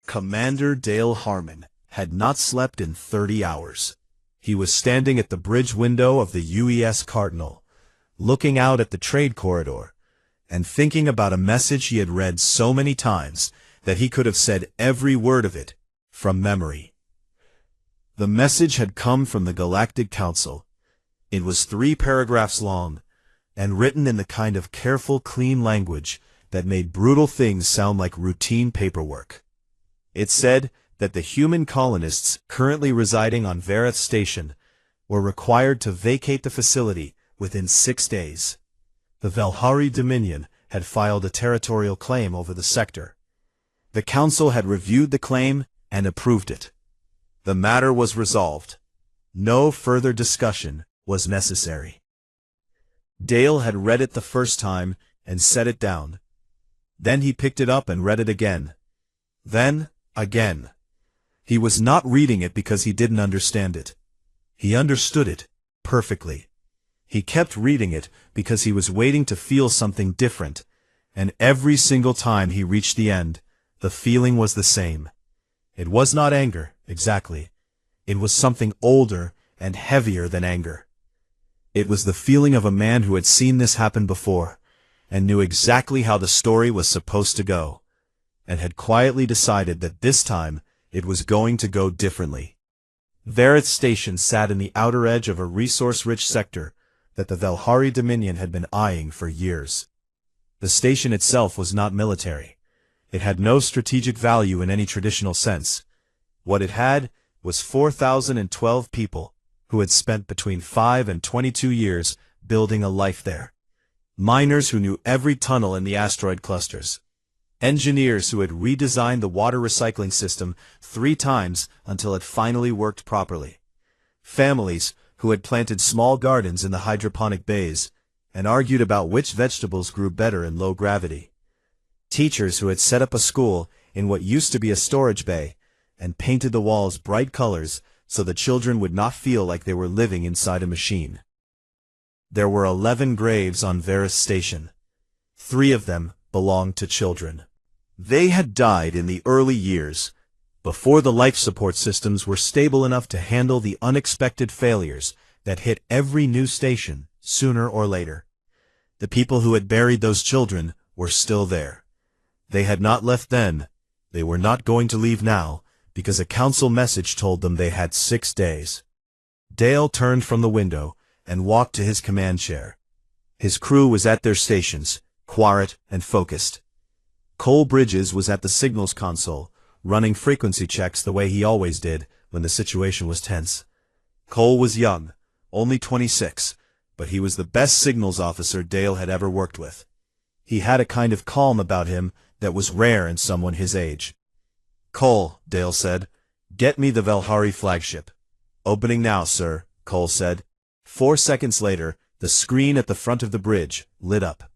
Commander Dale Harmon had not slept in 30 hours. He was standing at the bridge window of the UES Cardinal, looking out at the trade corridor, and thinking about a message he had read so many times that he could have said every word of it from memory. The message had come from the Galactic Council. It was 3 paragraphs long, and written in the kind of careful, clean language that made brutal things sound like routine paperwork. It said that the human colonists currently residing on Vareth Station were required to vacate the facility within 6 days. The Velhari Dominion had filed a territorial claim over the sector. The Council had reviewed the claim and approved it. The matter was resolved. No further discussion was necessary. Dale had read it the first time and set it down. Then he picked it up and read it again. Then, again. He was not reading it because he didn't understand it. He understood it perfectly. He kept reading it because he was waiting to feel something different, and every single time he reached the end, the feeling was the same. It was not anger, exactly. It was something older and heavier than anger. It was the feeling of a man who had seen this happen before, and knew exactly how the story was supposed to go, and had quietly decided that this time it was going to go differently. Vareth Station sat in the outer edge of a resource-rich sector that the Velhari Dominion had been eyeing for years. The station itself was not military. It had no strategic value in any traditional sense. What it had was 4,012 people who had spent between 5 and 22 years building a life there. Miners who knew every tunnel in the asteroid clusters. Engineers who had redesigned the water recycling system 3 times until it finally worked properly. Families who had planted small gardens in the hydroponic bays and argued about which vegetables grew better in low gravity. Teachers who had set up a school in what used to be a storage bay and painted the walls bright colors so the children would not feel like they were living inside a machine. There were 11 graves on Vareth Station. 3 of them belonged to children. They had died in the early years, before the life support systems were stable enough to handle the unexpected failures that hit every new station sooner or later. The people who had buried those children were still there. They had not left then. They were not going to leave now, because a council message told them they had 6 days. Dale turned from the window and walked to his command chair. His crew was at their stations, quiet and focused. Cole Bridges was at the signals console, running frequency checks the way he always did when the situation was tense. Cole was young, only 26, but he was the best signals officer Dale had ever worked with. He had a kind of calm about him that was rare in someone his age. "Cole," Dale said, "get me the Velhari flagship." "Opening now, sir," Cole said. 4 seconds later, the screen at the front of the bridge lit up.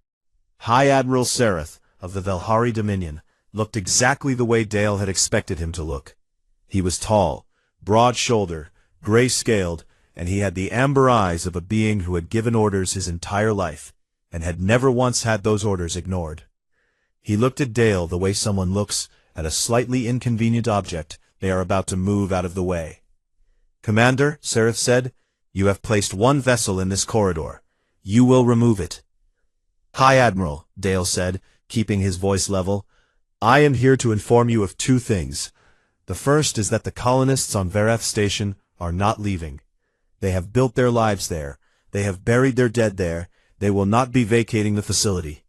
High Admiral Sereth of the Velhari Dominion looked exactly the way Dale had expected him to look. He was tall, broad-shouldered, gray-scaled, and he had the amber eyes of a being who had given orders his entire life, and had never once had those orders ignored. He looked at Dale the way someone looks at a slightly inconvenient object they are about to move out of the way. "Commander," Sereth said, "you have placed 1 vessel in this corridor. You will remove it." "High Admiral," Dale said, keeping his voice level, "I am here to inform you of 2 things. The first is that the colonists on Vareth Station are not leaving. They have built their lives there. They have buried their dead there. They will not be vacating the facility.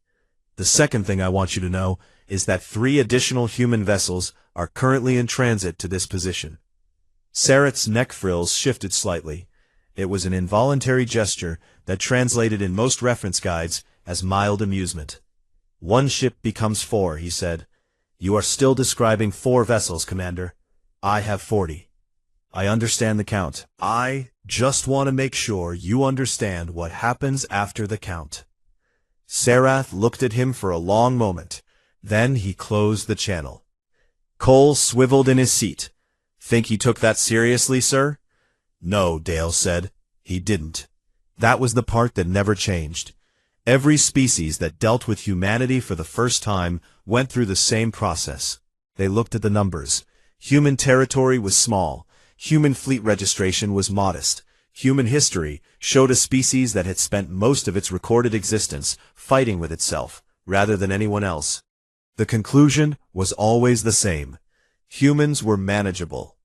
The second thing I want you to know is that 3 additional human vessels are currently in transit to this position." Sereth's neck frills shifted slightly. It was an involuntary gesture that translated in most reference guides as mild amusement. "1 ship becomes 4, he said. "You are still describing 4 vessels, Commander. I have 40. I understand the count. I just want to make sure you understand what happens after the count." Sereth looked at him for a long moment. Then he closed the channel. Cole swiveled in his seat. "Think he took that seriously, sir?" "No," Dale said. "He didn't." That was the part that never changed. Every species that dealt with humanity for the first time went through the same process. They looked at the numbers. Human territory was small. Human fleet registration was modest. Human history showed a species that had spent most of its recorded existence fighting with itself, rather than anyone else. The conclusion was always the same. Humans were manageable.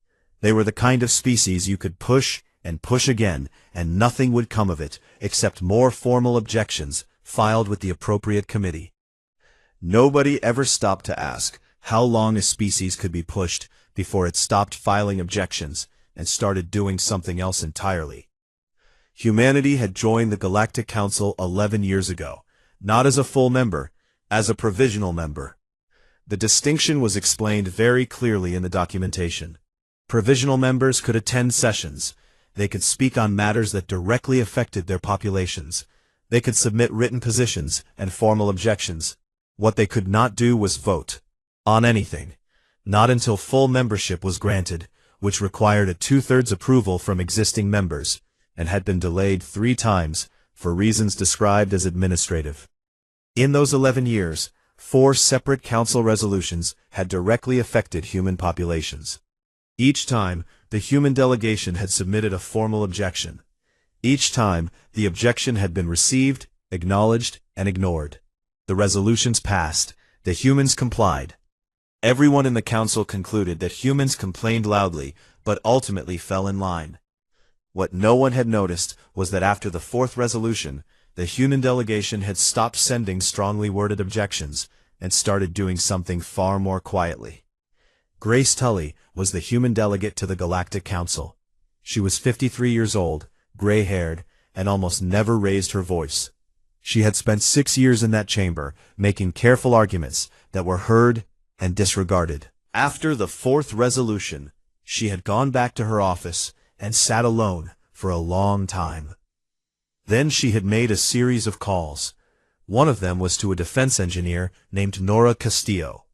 They were the kind of species you could push and push again, and nothing would come of it, except more formal objections filed with the appropriate committee. Nobody ever stopped to ask how long a species could be pushed before it stopped filing objections and started doing something else entirely. Humanity had joined the Galactic Council 11 years ago, not as a full member, as a provisional member. The distinction was explained very clearly in the documentation. Provisional members could attend sessions. They could speak on matters that directly affected their populations. They could submit written positions and formal objections. What they could not do was vote on anything, not until full membership was granted, which required a 2/3 approval from existing members, and had been delayed 3 times for reasons described as administrative. In those 11 years, 4 separate council resolutions had directly affected human populations. Each time, the human delegation had submitted a formal objection. Each time, the objection had been received, acknowledged, and ignored. The resolutions passed. The humans complied. Everyone in the council concluded that humans complained loudly, but ultimately fell in line. What no one had noticed was that after the 4th resolution, the human delegation had stopped sending strongly worded objections and started doing something far more quietly. Grace Tully was the human delegate to the Galactic Council. She was 53 years old, gray-haired, and almost never raised her voice. She had spent 6 years in that chamber, making careful arguments that were heard and disregarded. After the 4th resolution, she had gone back to her office and sat alone for a long time. Then she had made a series of calls. One of them was to a defense engineer named Nora Castillo.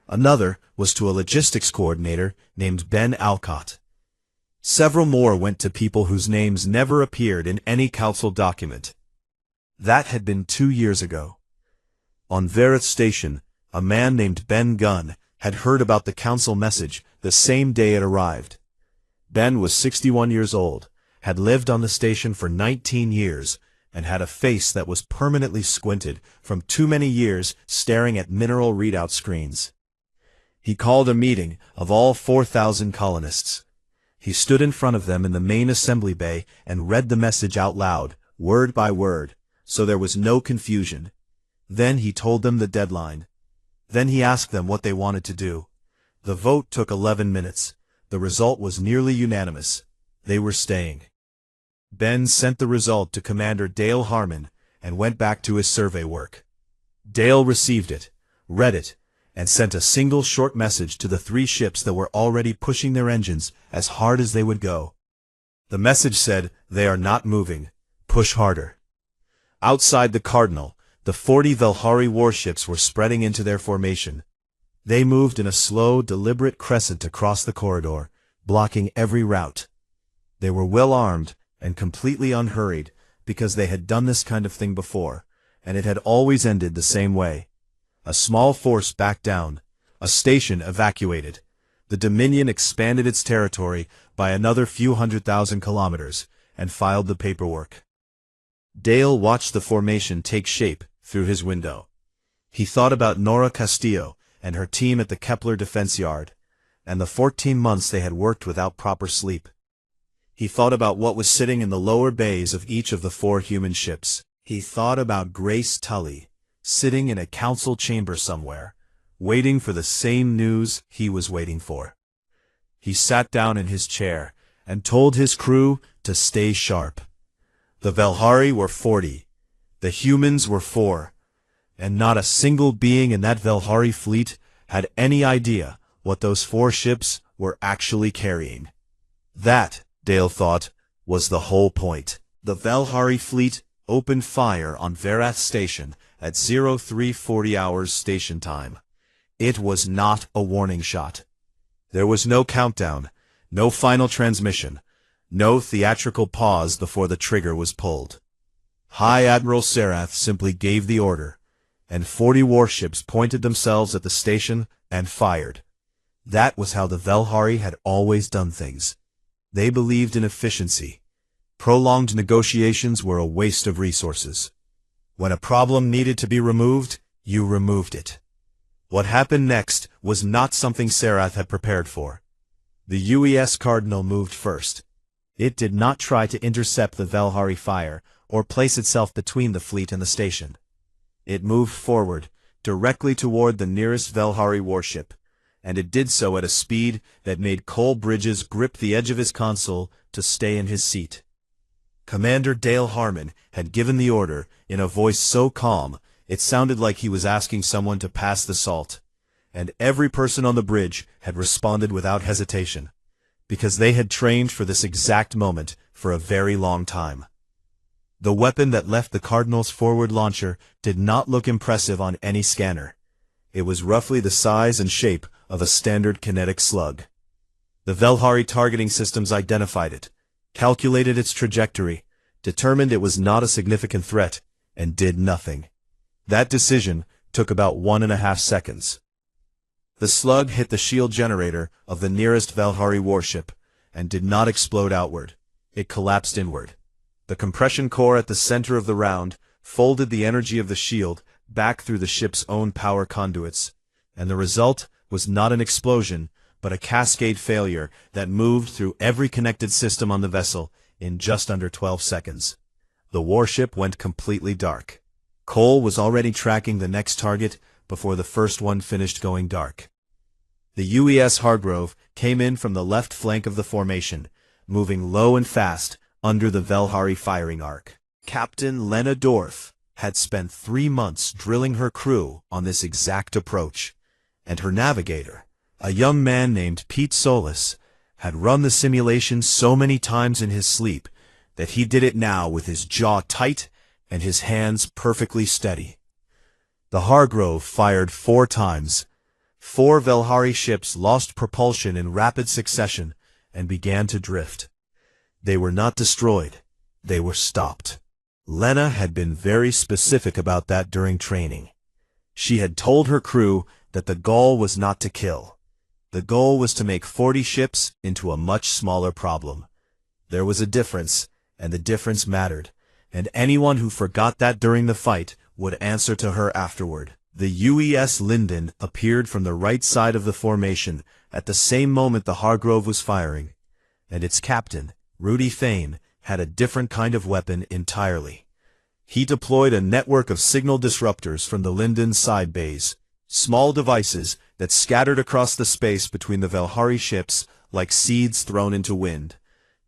Another was to a logistics coordinator named Ben Alcott. Several more went to people whose names never appeared in any council document. That had been 2 years ago. On Verith Station, a man named Ben Gunn had heard about the council message the same day it arrived. Ben was 61 years old, had lived on the station for 19 years, and had a face that was permanently squinted from too many years staring at mineral readout screens. He called a meeting of all 4,000 colonists. He stood in front of them in the main assembly bay and read the message out loud, word by word, so there was no confusion. Then he told them the deadline. Then he asked them what they wanted to do. The vote took 11 minutes. The result was nearly unanimous. They were staying. Ben sent the result to Commander Dale Harmon and went back to his survey work. Dale received it, read it, and sent a single short message to the 3 ships that were already pushing their engines as hard as they would go. The message said, "They are not moving. Push harder." Outside the Cardinal, the 40 Velhari warships were spreading into their formation. They moved in a slow, deliberate crescent across the corridor, blocking every route. They were well armed and completely unhurried, because they had done this kind of thing before, and it had always ended the same way. A small force backed down, a station evacuated. The Dominion expanded its territory by another few 100,000 kilometers, and filed the paperwork. Dale watched the formation take shape through his window. He thought about Nora Castillo and her team at the Kepler Defense Yard, and the 14 months they had worked without proper sleep. He thought about what was sitting in the lower bays of each of the 4 human ships. He thought about Grace Tully, sitting in a council chamber somewhere, waiting for the same news he was waiting for. He sat down in his chair and told his crew to stay sharp. The Velhari were 40. The humans were 4. And not a single being in that Velhari fleet had any idea what those 4 ships were actually carrying. That, Dale thought, was the whole point. The Velhari fleet opened fire on Verith Station at 0340 hours station time. It was not a warning shot. There was no countdown, no final transmission, no theatrical pause before the trigger was pulled. High Admiral Serath simply gave the order, and 40 warships pointed themselves at the station and fired. That was how the Velhari had always done things. They believed in efficiency. Prolonged negotiations were a waste of resources. When a problem needed to be removed, you removed it. What happened next was not something Serath had prepared for. The UES Cardinal moved first. It did not try to intercept the Velhari fire or place itself between the fleet and the station. It moved forward, directly toward the nearest Velhari warship, and it did so at a speed that made Cole Bridges grip the edge of his console to stay in his seat. Commander Dale Harmon had given the order in a voice so calm it sounded like he was asking someone to pass the salt, and every person on the bridge had responded without hesitation, because they had trained for this exact moment for a very long time. The weapon that left the Cardinal's forward launcher did not look impressive on any scanner. It was roughly the size and shape of a standard kinetic slug. The Velhari targeting systems identified it, calculated its trajectory, determined it was not a significant threat, and did nothing. That decision took about 1.5 seconds. The slug hit the shield generator of the nearest Velhari warship and did not explode outward. It collapsed inward. The compression core at the center of the round folded the energy of the shield back through the ship's own power conduits, and the result was not an explosion, but a cascade failure that moved through every connected system on the vessel in just under 12 seconds. The warship went completely dark. Cole was already tracking the next target before the first one finished going dark. The UES Hargrove came in from the left flank of the formation, moving low and fast under the Velhari firing arc. Captain Lena Dorf had spent 3 months drilling her crew on this exact approach, and her navigator, a young man named Pete Solis, had run the simulation so many times in his sleep that he did it now with his jaw tight and his hands perfectly steady. The Hargrove fired 4 times. 4 Velhari ships lost propulsion in rapid succession and began to drift. They were not destroyed. They were stopped. Lena had been very specific about that during training. She had told her crew that the goal was not to kill. The goal was to make 40 ships into a much smaller problem. There was a difference, and the difference mattered, and anyone who forgot that during the fight would answer to her afterward. The UES Linden appeared from the right side of the formation at the same moment the Hargrove was firing, and its captain, Rudy Thane, had a different kind of weapon entirely. He deployed a network of signal disruptors from the Linden's side bays, small devices that scattered across the space between the Velhari ships like seeds thrown into wind.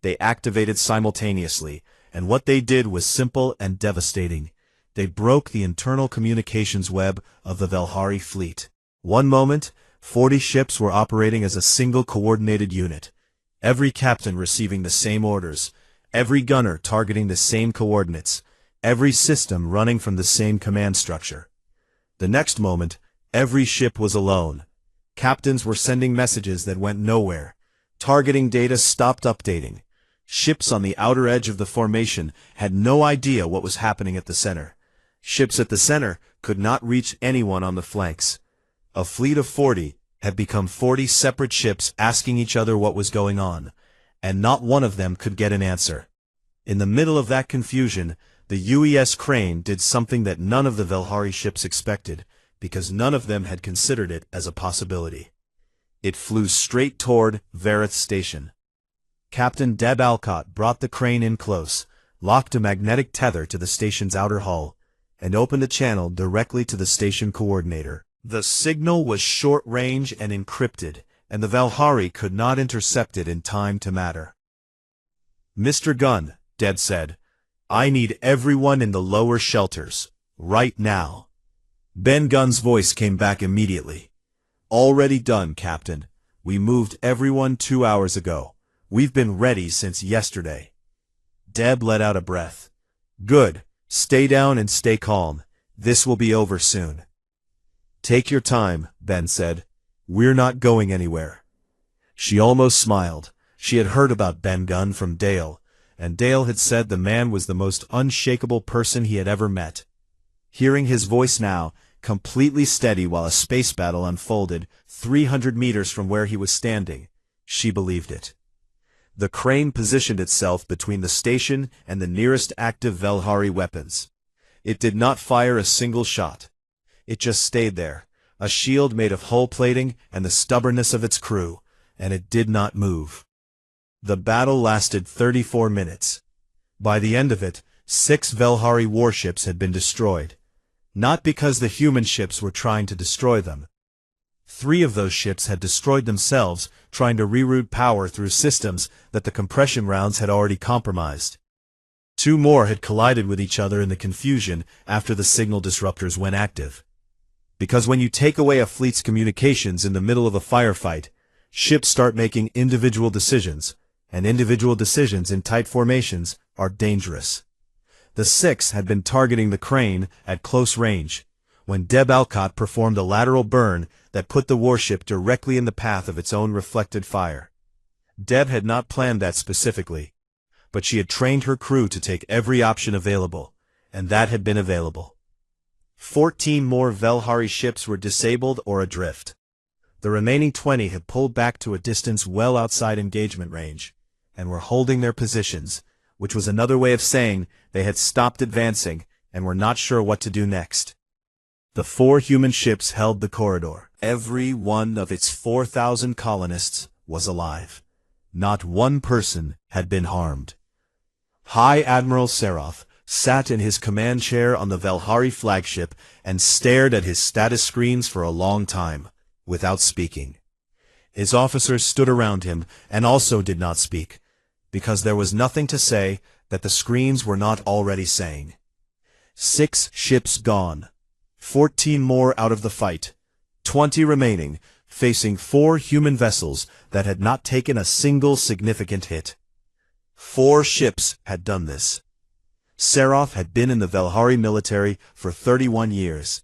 They activated simultaneously, and what they did was simple and devastating. They broke the internal communications web of the Velhari fleet. One moment, 40 ships were operating as a single coordinated unit, every captain receiving the same orders, every gunner targeting the same coordinates, every system running from the same command structure. The next moment, every ship was alone. Captains were sending messages that went nowhere. Targeting data stopped updating. Ships on the outer edge of the formation had no idea what was happening at the center. Ships at the center could not reach anyone on the flanks. A fleet of 40 had become 40 separate ships asking each other what was going on, and not one of them could get an answer. In the middle of that confusion, the UES Crane did something that none of the Velhari ships expected, because none of them had considered it as a possibility. It flew straight toward Vareth Station. Captain Deb Alcott brought the crane in close, locked a magnetic tether to the station's outer hull, and opened a channel directly to the station coordinator. The signal was short-range and encrypted, and the Velhari could not intercept it in time to matter. "Mr. Gunn," Deb said, "I need everyone in the lower shelters, right now." Ben Gunn's voice came back immediately. "Already done, Captain. We moved everyone 2 hours ago. We've been ready since yesterday." Deb let out a breath. "Good. Stay down and stay calm. This will be over soon." "Take your time," Ben said. "We're not going anywhere." She almost smiled. She had heard about Ben Gunn from Dale, and Dale had said the man was the most unshakable person he had ever met. Hearing his voice now, completely steady while a space battle unfolded 300 meters from where he was standing. She believed it. The crane positioned itself between the station and the nearest active Velhari weapons. It did not fire a single shot. It just stayed there, a shield made of hull plating and the stubbornness of its crew, and it did not move. The battle lasted 34 minutes. By the end of it, 6 Velhari warships had been destroyed. Not because the human ships were trying to destroy them. 3 of those ships had destroyed themselves, trying to reroute power through systems that the compression rounds had already compromised. 2 more had collided with each other in the confusion after the signal disruptors went active. Because when you take away a fleet's communications in the middle of a firefight, ships start making individual decisions, and individual decisions in tight formations are dangerous. The 6 had been targeting the crane at close range, when Deb Alcott performed a lateral burn that put the warship directly in the path of its own reflected fire. Deb had not planned that specifically, but she had trained her crew to take every option available, and that had been available. 14 more Velhari ships were disabled or adrift. The remaining 20 had pulled back to a distance well outside engagement range, and were holding their positions, which was another way of saying they had stopped advancing and were not sure what to do next. The 4 human ships held the corridor. Every one of its 4,000 colonists was alive. Not one person had been harmed. High Admiral Seraph sat in his command chair on the Velhari flagship and stared at his status screens for a long time, without speaking. His officers stood around him and also did not speak, because there was nothing to say that the screens were not already saying. 6 ships gone. 14 more out of the fight. 20 remaining, facing 4 human vessels that had not taken a single significant hit. 4 ships had done this. Seraph had been in the Velhari military for 31 years.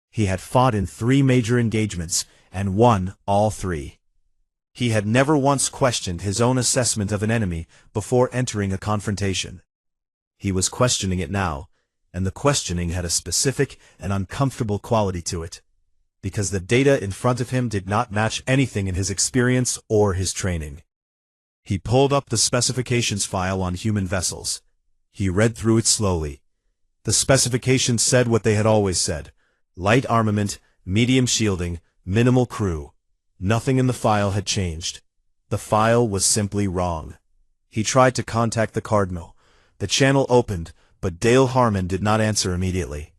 He had fought in 3 major engagements and won all 3. He had never once questioned his own assessment of an enemy before entering a confrontation. He was questioning it now, and the questioning had a specific and uncomfortable quality to it, because the data in front of him did not match anything in his experience or his training. He pulled up the specifications file on human vessels. He read through it slowly. The specifications said what they had always said: light armament, medium shielding, minimal crew. Nothing in the file had changed. The file was simply wrong. He tried to contact the Cardinal. The channel opened, but Dale Harmon did not answer immediately.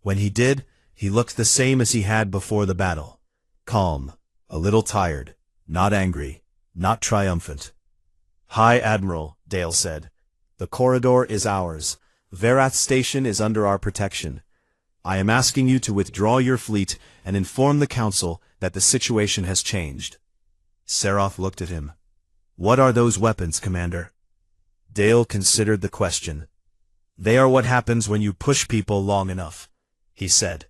When he did, he looked the same as he had before the battle. Calm, a little tired, not angry, not triumphant. "High Admiral," Dale said. "The corridor is ours. Verath Station is under our protection. I am asking you to withdraw your fleet and inform the Council that the situation has changed." Seraph looked at him. "What are those weapons, Commander?" Dale considered the question. "They are what happens when you push people long enough," he said.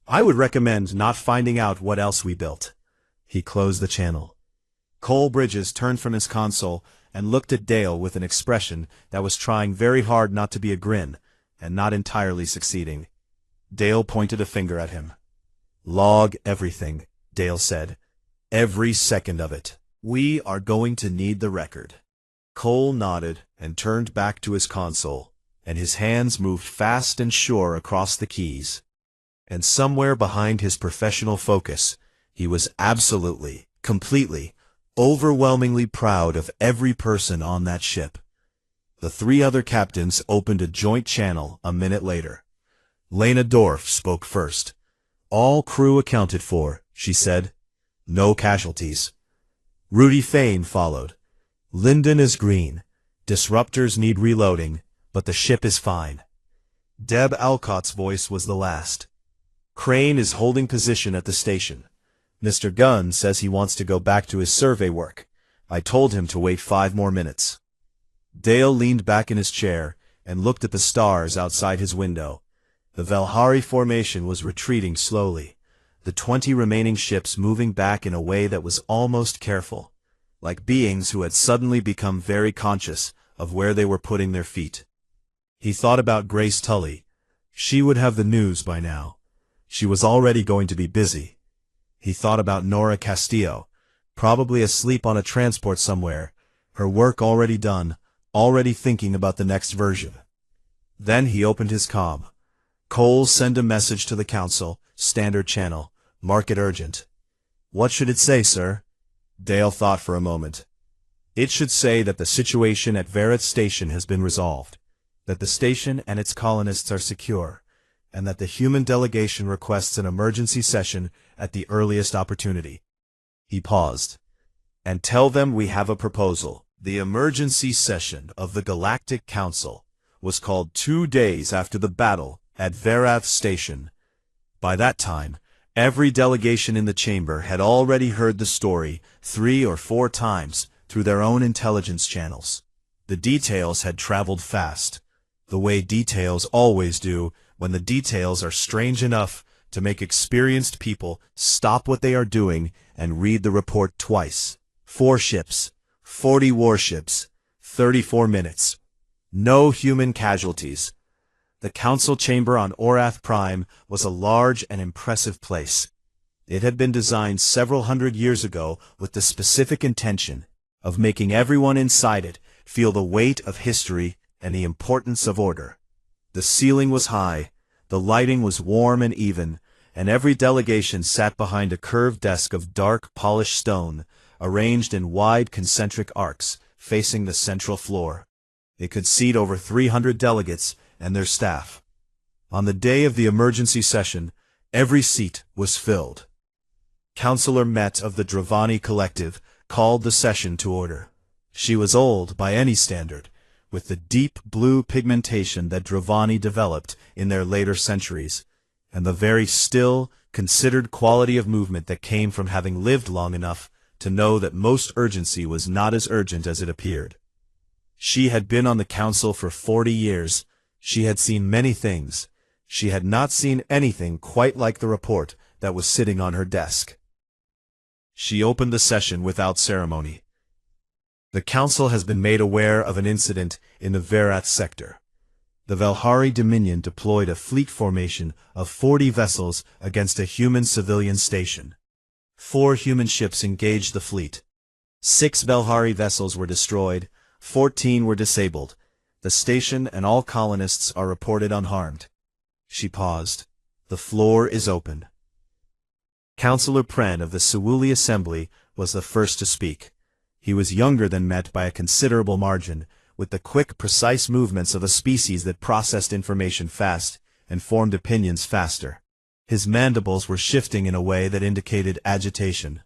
"I would recommend not finding out what else we built." He closed the channel. Cole Bridges turned from his console and looked at Dale with an expression that was trying very hard not to be a grin, and not entirely succeeding. Dale pointed a finger at him. "Log everything," Dale said. "Every second of it. We are going to need the record." Cole nodded and turned back to his console, and his hands moved fast and sure across the keys. And somewhere behind his professional focus, he was absolutely, completely, overwhelmingly proud of every person on that ship. The 3 other captains opened a joint channel a minute later. Lena Dorff spoke first. "All crew accounted for," she said. "No casualties." Rudy Fane followed. "Linden is green. Disruptors need reloading, but the ship is fine." Deb Alcott's voice was the last. "Crane is holding position at the station. Mr. Gunn says he wants to go back to his survey work. I told him to wait 5 more minutes." Dale leaned back in his chair and looked at the stars outside his window. The Velhari formation was retreating slowly, the 20 remaining ships moving back in a way that was almost careful, like beings who had suddenly become very conscious of where they were putting their feet. He thought about Grace Tully. She would have the news by now. She was already going to be busy. He thought about Nora Castillo, probably asleep on a transport somewhere, her work already done, already thinking about the next version. Then he opened his comm. Coles send a message to the council, standard channel, mark it urgent. What should it say, sir? Dale thought for a moment. It should say that the situation at Verret Station has been resolved, that the station and its colonists are secure, and that the human delegation requests an emergency session at the earliest opportunity. He paused. And tell them we have a proposal. The emergency session of the Galactic Council was called 2 days after the battle at Verret Station. By that time, every delegation in the chamber had already heard the story 3 or 4 times through their own intelligence channels. The details had traveled fast, the way details always do when the details are strange enough to make experienced people stop what they are doing and read the report twice. 4 ships, 40 warships, 34 minutes. No human casualties. The council chamber on Orath Prime was a large and impressive place. It had been designed several hundred years ago with the specific intention of making everyone inside it feel the weight of history and the importance of order. The ceiling was high, the lighting was warm and even, and every delegation sat behind a curved desk of dark, polished stone, arranged in wide concentric arcs, facing the central floor. It could seat over 300 delegates and their staff. On the day of the emergency session, every seat was filled. Councillor Met of the Dravani Collective called the session to order. She was old by any standard, with the deep blue pigmentation that Dravani developed in their later centuries, and the very still, considered quality of movement that came from having lived long enough to know that most urgency was not as urgent as it appeared. She had been on the council for 40 years. She had seen many things. She had not seen anything quite like the report that was sitting on her desk. She opened the session without ceremony. The council has been made aware of an incident in the Verret sector. The Velhari Dominion deployed a fleet formation of 40 vessels against a human civilian station. 4 human ships engaged the fleet. 6 Velhari vessels were destroyed, 14 were disabled. The station and all colonists are reported unharmed. She paused. The floor is open. Councillor Pren of the Sewuli Assembly was the first to speak. He was younger than Met by a considerable margin, with the quick, precise movements of a species that processed information fast and formed opinions faster. His mandibles were shifting in a way that indicated agitation.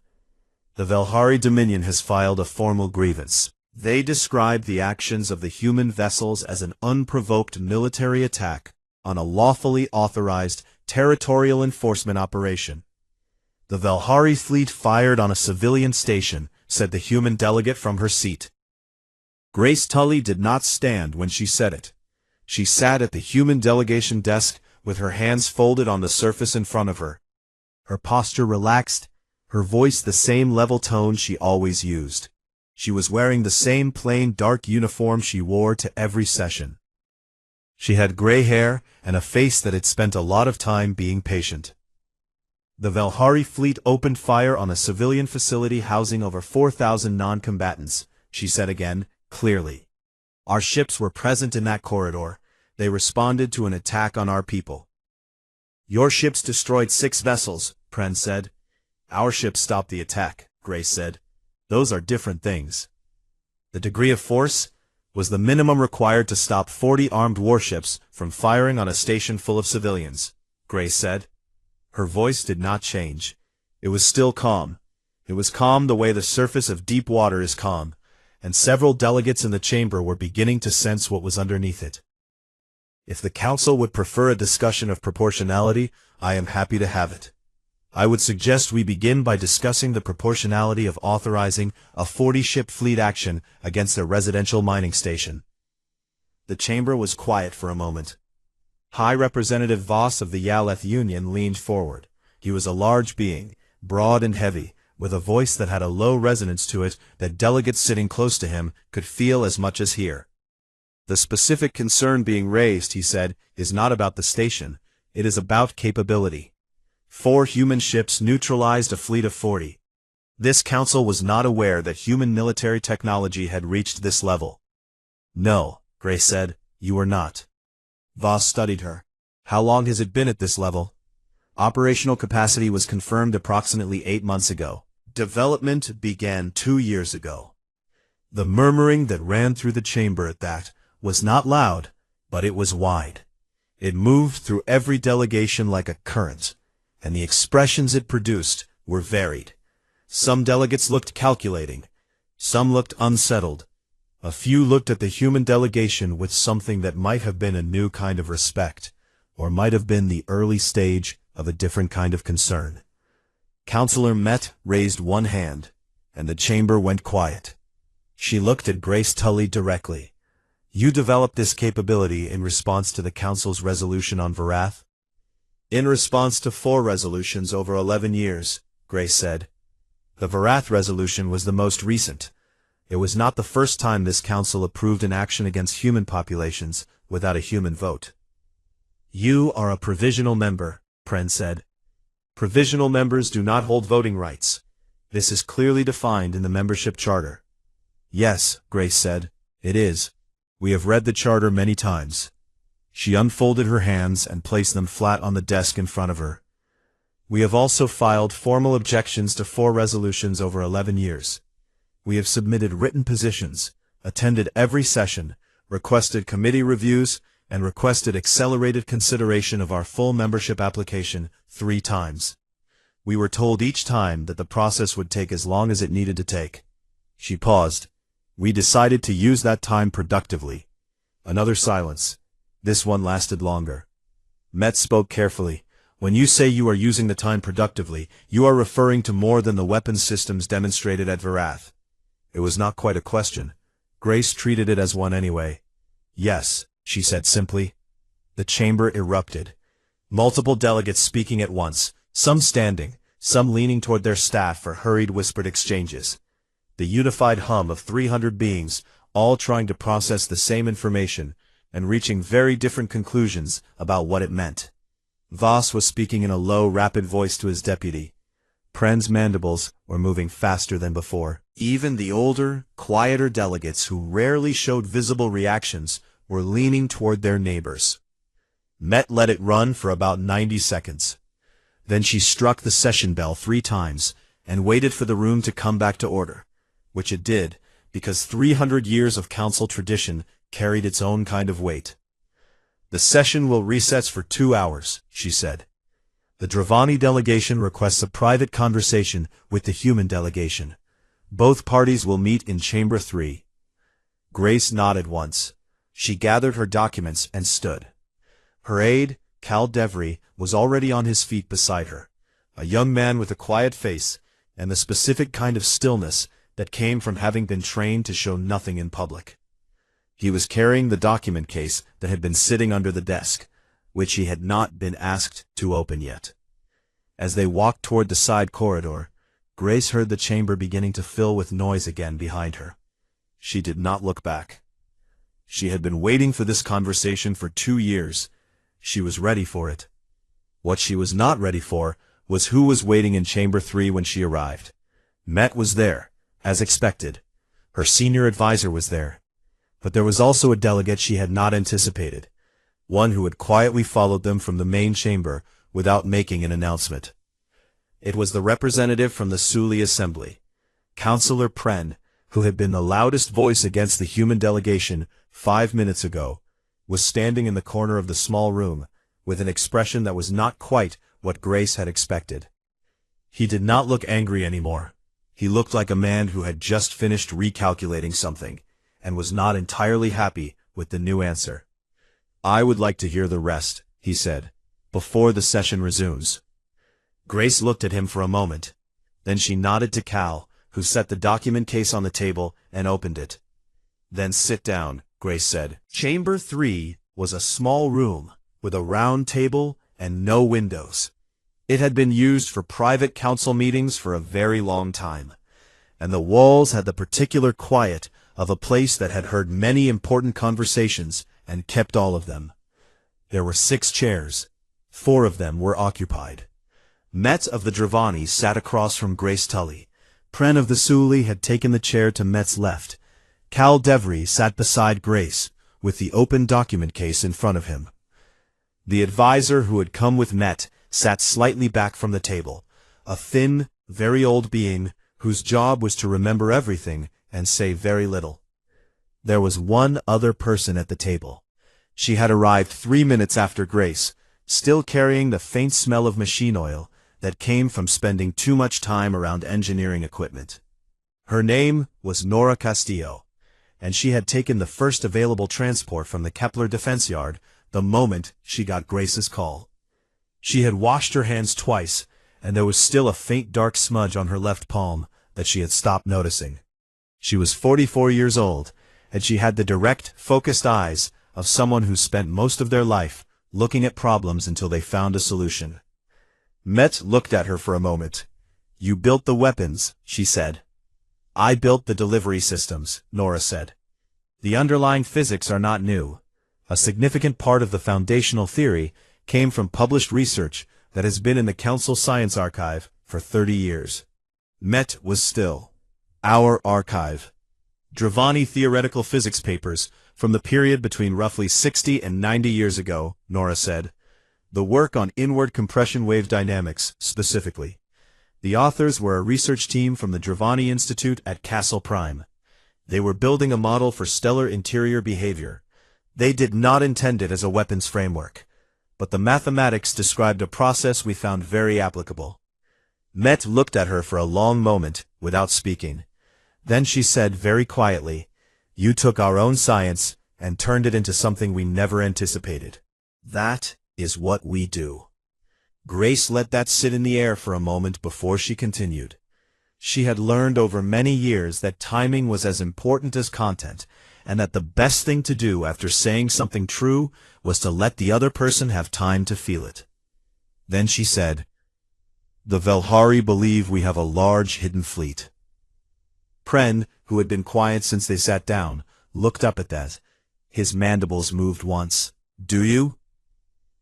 The Velhari Dominion has filed a formal grievance. They described the actions of the human vessels as an unprovoked military attack on a lawfully authorized territorial enforcement operation. The Velhari fleet fired on a civilian station, said the human delegate from her seat. Grace Tully did not stand when she said it. She sat at the human delegation desk with her hands folded on the surface in front of her. Her posture relaxed, her voice the same level tone she always used. She was wearing the same plain dark uniform she wore to every session. She had gray hair and a face that had spent a lot of time being patient. The Velhari fleet opened fire on a civilian facility housing over 4,000 non-combatants, she said again, clearly. Our ships were present in that corridor. They responded to an attack on our people. Your ships destroyed 6 vessels, Pren said. Our ships stopped the attack, Grace said. Those are different things. The degree of force was the minimum required to stop 40 armed warships from firing on a station full of civilians, Grace said. Her voice did not change. It was still calm. It was calm the way the surface of deep water is calm, and several delegates in the chamber were beginning to sense what was underneath it. If the council would prefer a discussion of proportionality, I am happy to have it. I would suggest we begin by discussing the proportionality of authorizing a 40-ship fleet action against a residential mining station. The chamber was quiet for a moment. High Representative Voss of the Yaleth Union leaned forward. He was a large being, broad and heavy, with a voice that had a low resonance to it that delegates sitting close to him could feel as much as hear. The specific concern being raised, he said, is not about the station. It is about capability. 4 human ships neutralized a fleet of 40. This council was not aware that human military technology had reached this level. No, Grace said, you are not. Voss studied her. How long has it been at this level? Operational capacity was confirmed approximately 8 months ago. Development began 2 years ago. The murmuring that ran through the chamber at that was not loud, but it was wide. It moved through every delegation like a current, and the expressions it produced were varied. Some delegates looked calculating. Some looked unsettled. A few looked at the human delegation with something that might have been a new kind of respect, or might have been the early stage of a different kind of concern. Counselor Met raised one hand, and the chamber went quiet. She looked at Grace Tully directly. You developed this capability in response to the Council's resolution on Varath? In response to 4 resolutions over 11 years, Grace said. The Varath resolution was the most recent. It was not the first time this Council approved an action against human populations without a human vote. You are a provisional member, Pren said. Provisional members do not hold voting rights. This is clearly defined in the membership charter. Yes, Grace said, it is. We have read the charter many times. She unfolded her hands and placed them flat on the desk in front of her. We have also filed formal objections to 4 resolutions over 11 years. We have submitted written positions, attended every session, requested committee reviews, and requested accelerated consideration of our full membership application 3 times. We were told each time that the process would take as long as it needed to take. She paused. We decided to use that time productively. Another silence. This one lasted longer. Met spoke carefully. When you say you are using the time productively, you are referring to more than the weapons systems demonstrated at Varath. It was not quite a question. Grace treated it as one anyway. Yes, she said simply. The chamber erupted. Multiple delegates speaking at once, some standing, some leaning toward their staff for hurried whispered exchanges. The unified hum of 300 beings, all trying to process the same information, and reaching very different conclusions about what it meant. Voss was speaking in a low, rapid voice to his deputy. Pren's mandibles were moving faster than before. Even the older, quieter delegates who rarely showed visible reactions were leaning toward their neighbors. Met let it run for about 90 seconds. Then she struck the session bell 3 times and waited for the room to come back to order, which it did, because 300 years of council tradition carried its own kind of weight. The session will recess for 2 hours, she said. The Dravani delegation requests a private conversation with the human delegation. Both parties will meet in Chamber 3. Grace nodded once. She gathered her documents and stood. Her aide, Cal Devry, was already on his feet beside her, a young man with a quiet face and the specific kind of stillness that came from having been trained to show nothing in public. He was carrying the document case that had been sitting under the desk, which he had not been asked to open yet. As they walked toward the side corridor, Grace heard the chamber beginning to fill with noise again behind her. She did not look back. She had been waiting for this conversation for 2 years. She was ready for it. What she was not ready for was who was waiting in Chamber 3 when she arrived. Met was there, as expected. Her senior advisor was there. But there was also a delegate she had not anticipated, one who had quietly followed them from the main chamber without making an announcement. It was the representative from the Suli Assembly, Councillor Pren, who had been the loudest voice against the human delegation 5 minutes ago, was standing in the corner of the small room, with an expression that was not quite what Grace had expected. He did not look angry anymore. He looked like a man who had just finished recalculating something, and was not entirely happy with the new answer. I would like to hear the rest, he said, before the session resumes. Grace looked at him for a moment. Then she nodded to Cal, who set the document case on the table and opened it. Then sit down, Grace said. Chamber 3 was a small room with a round table and no windows. It had been used for private council meetings for a very long time, and the walls had the particular quiet of a place that had heard many important conversations and kept all of them. There were 6 chairs. 4 of them were occupied. Met of the Dravani sat across from Grace Tully. Pren of the Suli had taken the chair to Met's left. Cal Devry sat beside Grace, with the open document case in front of him. The advisor who had come with Met sat slightly back from the table, a thin, very old being whose job was to remember everything and say very little. There was one other person at the table. She had arrived 3 minutes after Grace, still carrying the faint smell of machine oil that came from spending too much time around engineering equipment. Her name was Nora Castillo, and she had taken the first available transport from the Kepler Defense Yard the moment she got Grace's call. She had washed her hands twice, and there was still a faint dark smudge on her left palm that she had stopped noticing. She was 44 years old, and she had the direct, focused eyes of someone who spent most of their life looking at problems until they found a solution. Met looked at her for a moment. "You built the weapons," she said. "I built the delivery systems," Nora said. "The underlying physics are not new. A significant part of the foundational theory came from published research that has been in the Council Science Archive for 30 years. Met was still. "Our archive. Dravani theoretical physics papers from the period between roughly 60 and 90 years ago," Nora said. "The work on inward compression wave dynamics, specifically. The authors were a research team from the Dravani Institute at Castle Prime. They were building a model for stellar interior behavior. They did not intend it as a weapons framework, but the mathematics described a process we found very applicable." Met looked at her for a long moment, without speaking. Then she said very quietly, "You took our own science and turned it into something we never anticipated. That is what we do." Grace let that sit in the air for a moment before she continued. She had learned over many years that timing was as important as content, and that the best thing to do after saying something true was to let the other person have time to feel it. Then she said, "The Velhari believe we have a large hidden fleet." Pren, who had been quiet since they sat down, looked up at that. His mandibles moved once. "Do you?"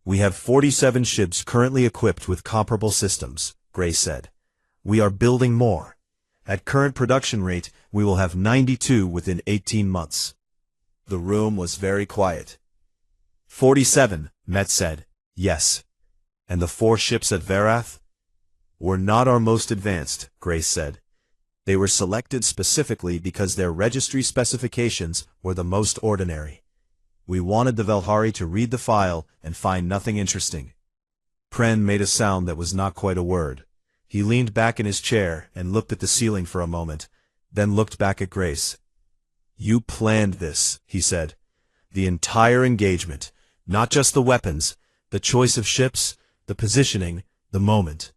"We have 47 ships currently equipped with comparable systems," Grace said. "We are building more. At current production rate, we will have 92 within 18 months. The room was very quiet. 47, Met said. "Yes." "And the 4 ships at Verath?" "Were not our most advanced," Grace said. "They were selected specifically because their registry specifications were the most ordinary. We wanted the Velhari to read the file and find nothing interesting." Pren made a sound that was not quite a word. He leaned back in his chair and looked at the ceiling for a moment, then looked back at Grace. "You planned this," he said. "The entire engagement, not just the weapons, the choice of ships, the positioning, the moment."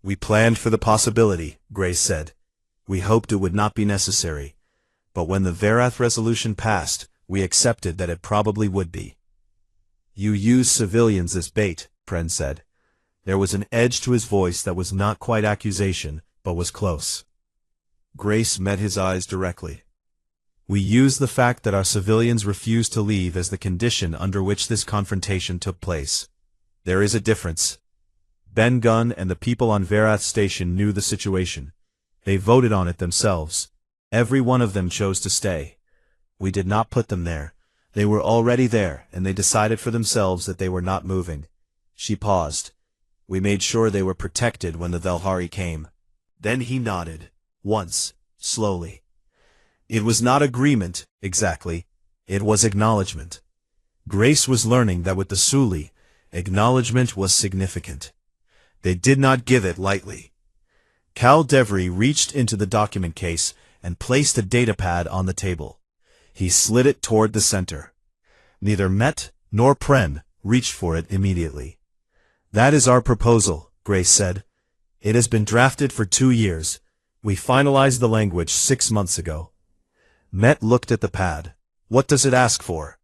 "We planned for the possibility," Grace said. "We hoped it would not be necessary. But when the Verath resolution passed, we accepted that it probably would be." "You used civilians as bait," Pren said. There was an edge to his voice that was not quite accusation, but was close. Grace met his eyes directly. "We used the fact that our civilians refused to leave as the condition under which this confrontation took place. There is a difference. Ben Gunn and the people on Verath Station knew the situation. They voted on it themselves. Every one of them chose to stay. We did not put them there. They were already there, and they decided for themselves that they were not moving." She paused. "We made sure they were protected when the Velhari came." Then he nodded, once, slowly. It was not agreement, exactly. It was acknowledgement. Grace was learning that with the Suli, acknowledgement was significant. They did not give it lightly. Cal Devry reached into the document case and placed a datapad on the table. He slid it toward the center. Neither Met nor Pren reached for it immediately. "That is our proposal," Grace said. "It has been drafted for 2 years. We finalized the language 6 months ago." Met looked at the pad. "What does it ask for?"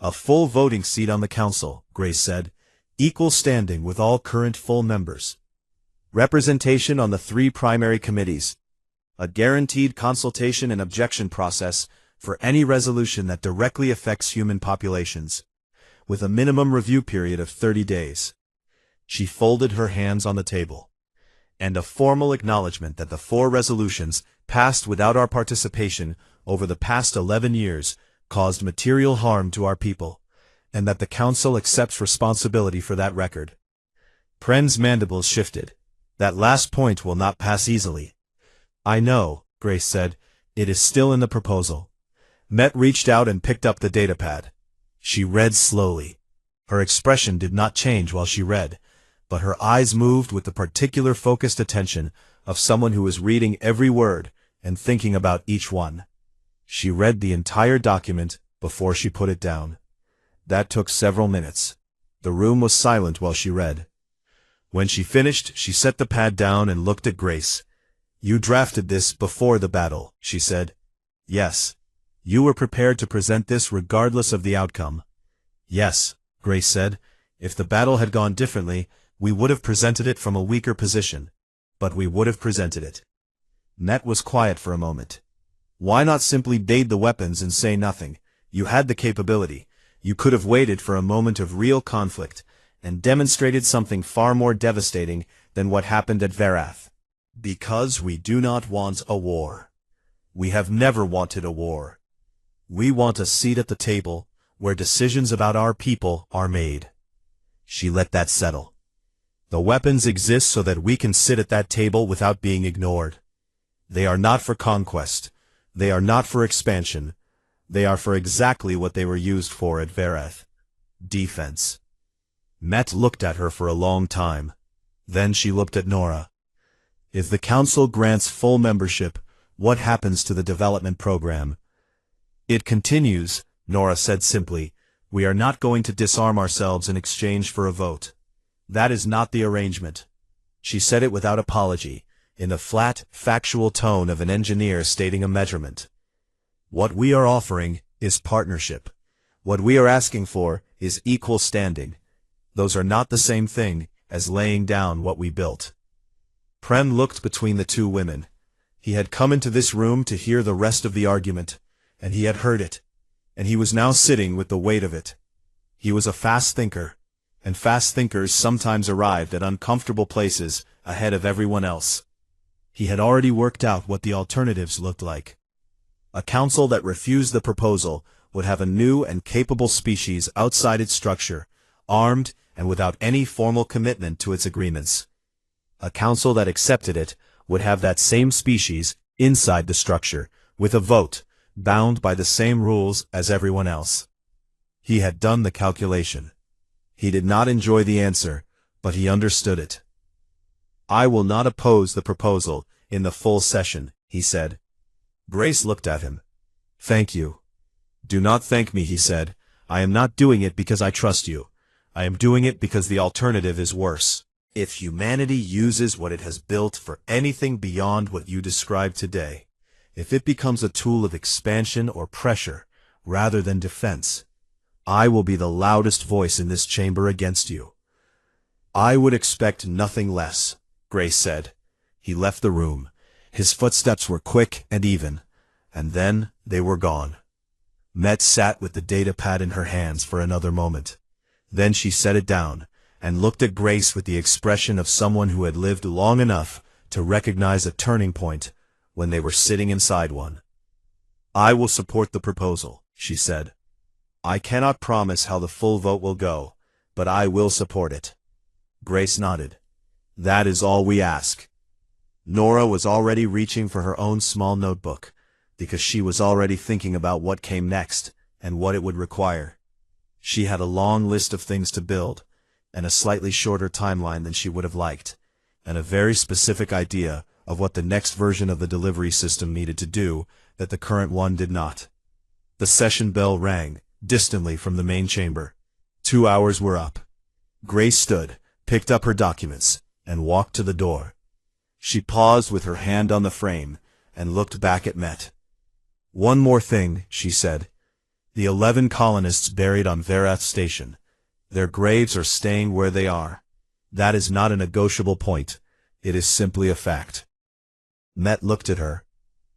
"A full voting seat on the council," Grace said. "Equal standing with all current full members. Representation on the 3 primary committees. A guaranteed consultation and objection process for any resolution that directly affects human populations, with a minimum review period of 30 days. She folded her hands on the table. And a formal acknowledgement that the 4 resolutions passed without our participation over the past 11 years caused material harm to our people, and that the Council accepts responsibility for that record. Pren's mandibles shifted. That last point will not pass easily. I know, Grace said. It is still in the proposal. Met reached out and picked up the datapad. She read slowly. Her expression did not change while she read, but her eyes moved with the particular focused attention of someone who is reading every word and thinking about each one. She read the entire document before she put it down. That took several minutes. The room was silent while she read. When she finished, she set the pad down and looked at Grace. You drafted this before the battle, she said. Yes. You were prepared to present this regardless of the outcome. Yes, Grace said. If the battle had gone differently, we would have presented it from a weaker position. But we would have presented it. Met was quiet for a moment. Why not simply bait the weapons and say nothing? You had the capability. You could have waited for a moment of real conflict and demonstrated something far more devastating than what happened at Verath. Because we do not want a war. We have never wanted a war. We want a seat at the table where decisions about our people are made. She let that settle. The weapons exist so that we can sit at that table without being ignored. They are not for conquest. They are not for expansion. They are for exactly what they were used for at Verath. Defense. Met looked at her for a long time. Then she looked at Nora. If the Council grants full membership, what happens to the development program? It continues, Nora said simply. We are not going to disarm ourselves in exchange for a vote. That is not the arrangement. She said it without apology, in the flat, factual tone of an engineer stating a measurement. What we are offering is partnership. What we are asking for is equal standing. Those are not the same thing as laying down what we built. Pren looked between the 2 women. He had come into this room to hear the rest of the argument, and he had heard it, and he was now sitting with the weight of it. He was a fast thinker, and fast thinkers sometimes arrived at uncomfortable places ahead of everyone else. He had already worked out what the alternatives looked like. A council that refused the proposal would have a new and capable species outside its structure, armed and without any formal commitment to its agreements. A council that accepted it would have that same species inside the structure, with a vote, bound by the same rules as everyone else. He had done the calculation. He did not enjoy the answer, but he understood it. I will not oppose the proposal in the full session, he said. Grace looked at him. Thank you. Do not thank me, he said. I am not doing it because I trust you. I am doing it because the alternative is worse. If humanity uses what it has built for anything beyond what you described today, if it becomes a tool of expansion or pressure rather than defense, I will be the loudest voice in this chamber against you. I would expect nothing less, Grace said. He left the room. His footsteps were quick and even, and then they were gone. Met sat with the data pad in her hands for another moment. Then she set it down, and looked at Grace with the expression of someone who had lived long enough to recognize a turning point when they were sitting inside one. I will support the proposal, she said. I cannot promise how the full vote will go, but I will support it. Grace nodded. That is all we ask. Nora was already reaching for her own small notebook, because she was already thinking about what came next and what it would require. She had a long list of things to build, and a slightly shorter timeline than she would have liked, and a very specific idea of what the next version of the delivery system needed to do that the current one did not. The session bell rang, distantly from the main chamber. 2 hours were up. Grace stood, picked up her documents, and walked to the door. She paused with her hand on the frame, and looked back at Met. One more thing, she said. The 11 colonists buried on Verath Station. Their graves are staying where they are. That is not a negotiable point. It is simply a fact. Met looked at her.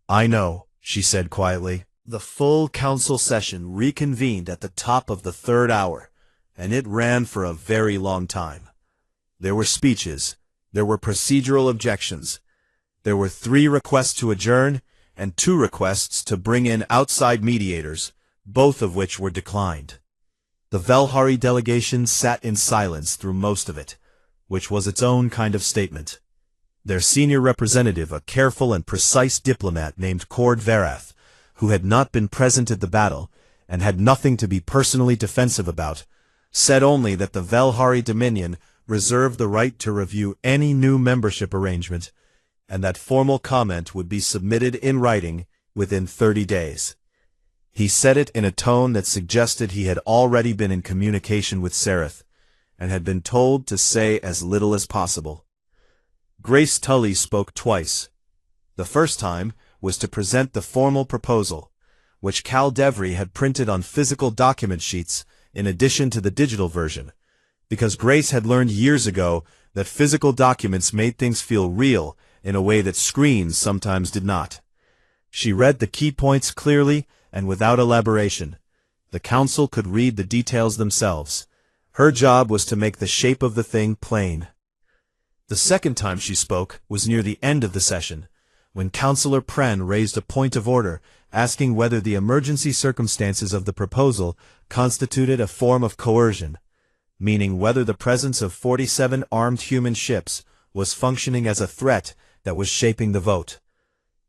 I know, she said quietly. The full council session reconvened at the top of the 3rd hour, and it ran for a very long time. There were speeches. There were procedural objections. There were 3 requests to adjourn and 2 requests to bring in outside mediators, both of which were declined. The Velhari delegation sat in silence through most of it, which was its own kind of statement. Their senior representative, a careful and precise diplomat named Cord Verath, who had not been present at the battle and had nothing to be personally defensive about, said only that the Velhari Dominion reserved the right to review any new membership arrangement, and that formal comment would be submitted in writing within 30 days. He said it in a tone that suggested he had already been in communication with Sereth, and had been told to say as little as possible. Grace Tully spoke twice. The first time was to present the formal proposal, which Cal Devry had printed on physical document sheets in addition to the digital version, because Grace had learned years ago that physical documents made things feel real in a way that screens sometimes did not. She read the key points clearly and without elaboration. The council could read the details themselves. Her job was to make the shape of the thing plain. The second time she spoke was near the end of the session, when Councillor Pren raised a point of order, asking whether the emergency circumstances of the proposal constituted a form of coercion, meaning whether the presence of 47 armed human ships was functioning as a threat that was shaping the vote.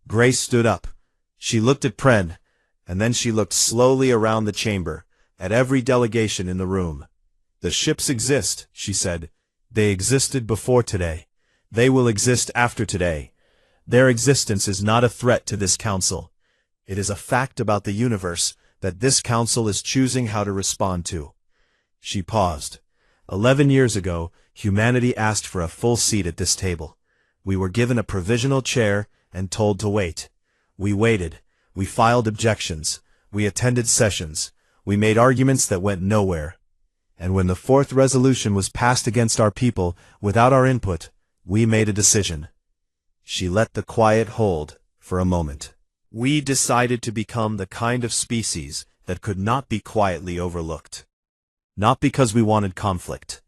Grace stood up. She looked at Pren, and then she looked slowly around the chamber, at every delegation in the room. "The ships exist," she said. "They existed before today. They will exist after today. Their existence is not a threat to this council. It is a fact about the universe that this council is choosing how to respond to." She paused. 11 years ago, humanity asked for a full seat at this table. We were given a provisional chair and told to wait. We waited. We filed objections. We attended sessions. We made arguments that went nowhere. And when the 4th resolution was passed against our people, without our input, we made a decision. She let the quiet hold for a moment. We decided to become the kind of species that could not be quietly overlooked. Not because we wanted conflict.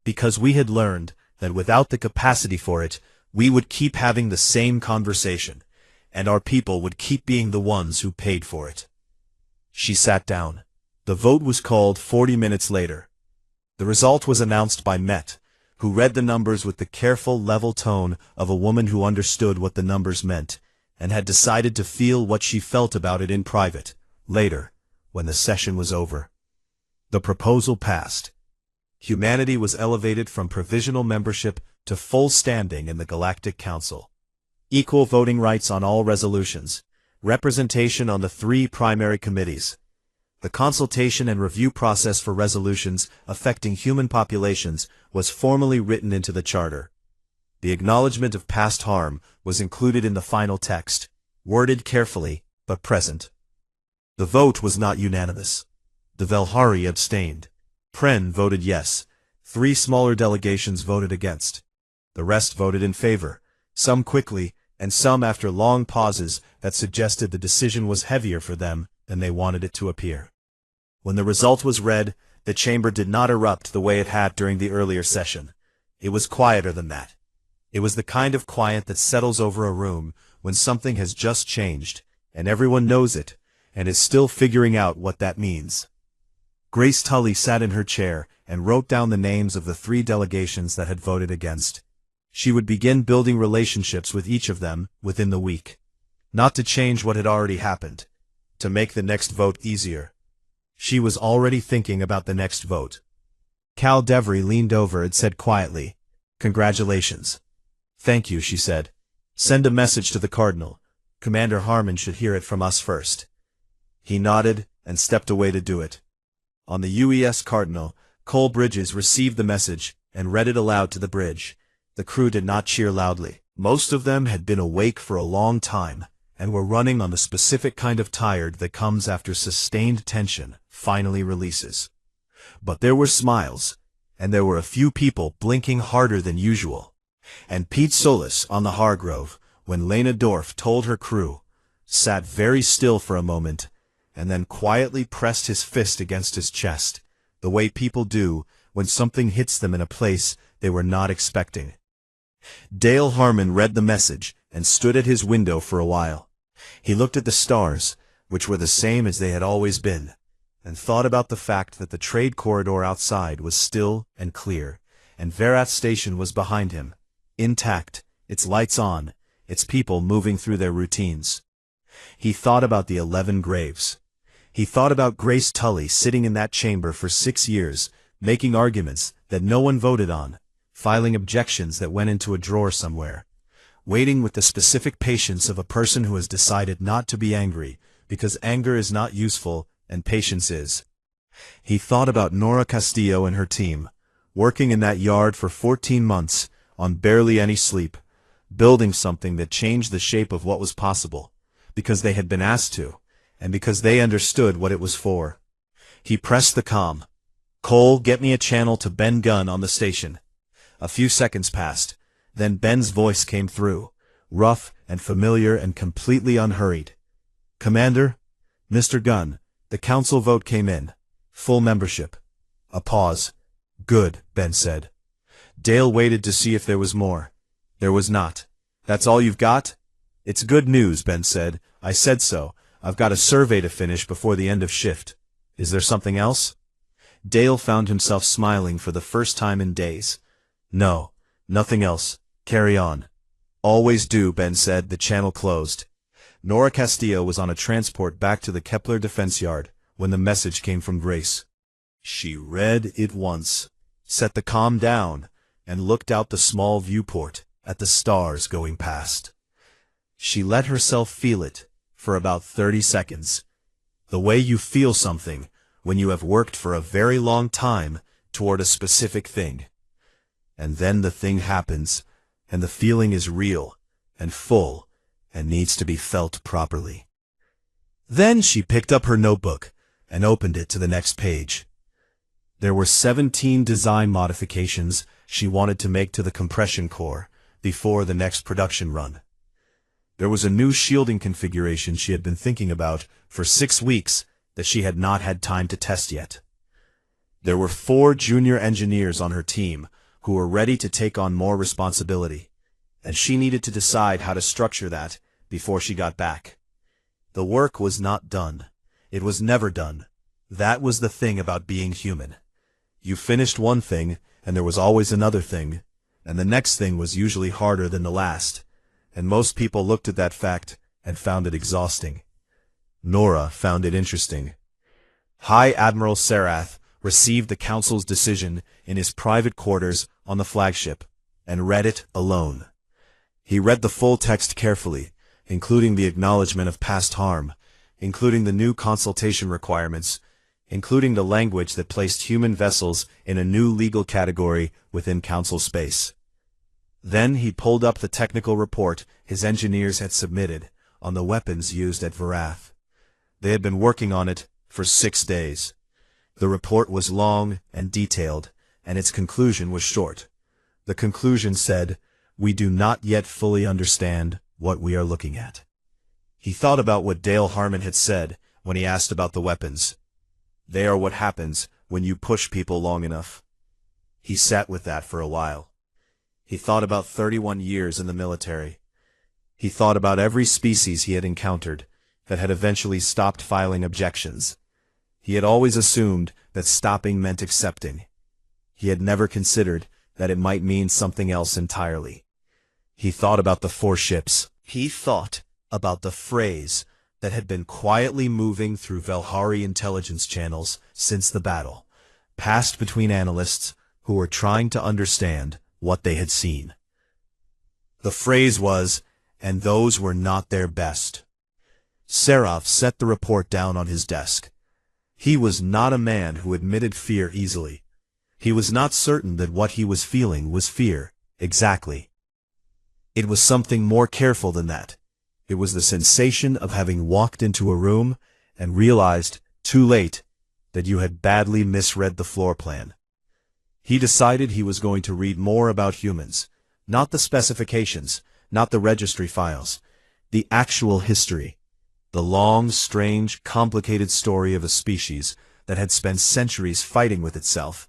Because we had learned that without the capacity for it, we would keep having the same conversation, and our people would keep being the ones who paid for it. She sat down. The vote was called 40 minutes later. The result was announced by Met, who read the numbers with the careful, level tone of a woman who understood what the numbers meant, and had decided to feel what she felt about it in private, later, when the session was over. The proposal passed. Humanity was elevated from provisional membership to full standing in the Galactic Council. Equal voting rights on all resolutions. Representation on the 3 primary committees. The consultation and review process for resolutions affecting human populations was formally written into the Charter. The acknowledgement of past harm was included in the final text, worded carefully, but present. The vote was not unanimous. The Velhari abstained. Pren voted yes. 3 smaller delegations voted against. The rest voted in favor, some quickly, and some after long pauses that suggested the decision was heavier for them than they wanted it to appear. When the result was read, the chamber did not erupt the way it had during the earlier session. It was quieter than that. It was the kind of quiet that settles over a room when something has just changed, and everyone knows it, and is still figuring out what that means. Grace Tully sat in her chair and wrote down the names of the 3 delegations that had voted against. She would begin building relationships with each of them within the week. Not to change what had already happened. To make the next vote easier. She was already thinking about the next vote. Cal Devry leaned over and said quietly, "Congratulations." "Thank you," she said. "Send a message to the Cardinal. Commander Harmon should hear it from us first." He nodded and stepped away to do it. On the UES Cardinal, Cole Bridges received the message and read it aloud to the bridge. The crew did not cheer loudly. Most of them had been awake for a long time, and were running on the specific kind of tired that comes after sustained tension finally releases. But there were smiles, and there were a few people blinking harder than usual. And Pete Solis on the Hargrove, when Lena Dorf told her crew, sat very still for a moment, and then quietly pressed his fist against his chest, the way people do when something hits them in a place they were not expecting. Dale Harmon read the message and stood at his window for a while. He looked at the stars, which were the same as they had always been, and thought about the fact that the trade corridor outside was still and clear, and Verath Station was behind him, intact, its lights on, its people moving through their routines. He thought about the 11 graves. He thought about Grace Tully sitting in that chamber for 6 years, making arguments that no one voted on, filing objections that went into a drawer somewhere, waiting with the specific patience of a person who has decided not to be angry, because anger is not useful and patience is. He thought about Nora Castillo and her team, working in that yard for 14 months, on barely any sleep, building something that changed the shape of what was possible, because they had been asked to, and because they understood what it was for. He pressed the comm. "Cole, get me a channel to Ben Gunn on the station." A few seconds passed. Then Ben's voice came through, rough and familiar and completely unhurried. "Commander, Mr. Gunn, the council vote came in. Full membership." A pause. "Good," Ben said. Dale waited to see if there was more. There was not. "That's all you've got?" "It's good news," Ben said. "I said so. I've got a survey to finish before the end of shift. Is there something else?" Dale found himself smiling for the first time in days. "No, nothing else. Carry on." "Always do," Ben said. The channel closed. Nora Castillo was on a transport back to the Kepler Defense Yard when the message came from Grace. She read it once, set the comm down, and looked out the small viewport at the stars going past. She let herself feel it for about 30 seconds. The way you feel something when you have worked for a very long time toward a specific thing. And then the thing happens, and the feeling is real and full and needs to be felt properly. Then she picked up her notebook and opened it to the next page. There were 17 design modifications she wanted to make to the compression core before the next production run. There was a new shielding configuration she had been thinking about for 6 weeks that she had not had time to test yet. There were 4 junior engineers on her team who were ready to take on more responsibility, and she needed to decide how to structure that before she got back. The work was not done. It was never done. That was the thing about being human. You finished one thing, and there was always another thing, and the next thing was usually harder than the last, and most people looked at that fact and found it exhausting. Nora found it interesting. High Admiral Sarath received the Council's decision in his private quarters on the flagship, and read it alone. He read the full text carefully, including the acknowledgement of past harm, including the new consultation requirements, including the language that placed human vessels in a new legal category within Council space. Then he pulled up the technical report his engineers had submitted on the weapons used at Verath. They had been working on it for 6 days. The report was long and detailed, and its conclusion was short. The conclusion said, "We do not yet fully understand what we are looking at." He thought about what Dale Harmon had said when he asked about the weapons. They are what happens when you push people long enough. He sat with that for a while. He thought about 31 years in the military. He thought about every species he had encountered that had eventually stopped filing objections. He had always assumed that stopping meant accepting. He had never considered that it might mean something else entirely. He thought about the 4 ships. He thought about the phrase that had been quietly moving through Velhari intelligence channels since the battle, passed between analysts who were trying to understand what they had seen. The phrase was, "And those were not their best." Sarath set the report down on his desk. He was not a man who admitted fear easily. He was not certain that what he was feeling was fear, exactly. It was something more careful than that. It was the sensation of having walked into a room and realized, too late, that you had badly misread the floor plan. He decided he was going to read more about humans, not the specifications, not the registry files, the actual history, the long, strange, complicated story of a species that had spent centuries fighting with itself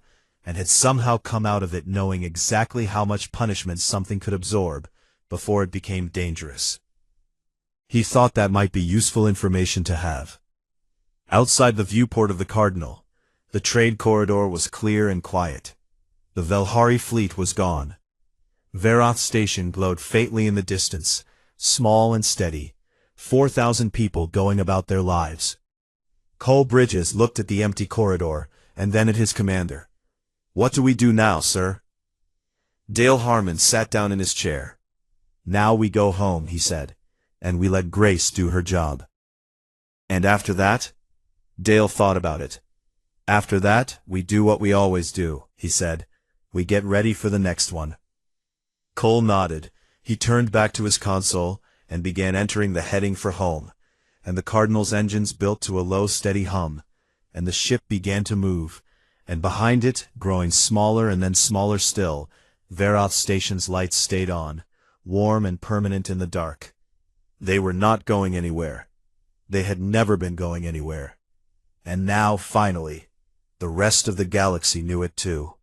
and had somehow come out of it knowing exactly how much punishment something could absorb before it became dangerous. He thought that might be useful information to have. Outside the viewport of the Cardinal, the trade corridor was clear and quiet. The Velhari fleet was gone. Veroth Station glowed faintly in the distance, small and steady, 4,000 people going about their lives. Cole Bridges looked at the empty corridor, and then at his commander. "What do we do now, sir?" Dale Harmon sat down in his chair. "Now we go home," he said, "and we let Grace do her job." "And after that?" Dale thought about it. "After that, we do what we always do," he said. "We get ready for the next one." Cole nodded. He turned back to his console and began entering the heading for home, and the Cardinal's engines built to a low steady hum, and the ship began to move, and behind it, growing smaller and then smaller still, Veroth Station's lights stayed on, warm and permanent in the dark. They were not going anywhere. They had never been going anywhere. And now, finally, the rest of the galaxy knew it too.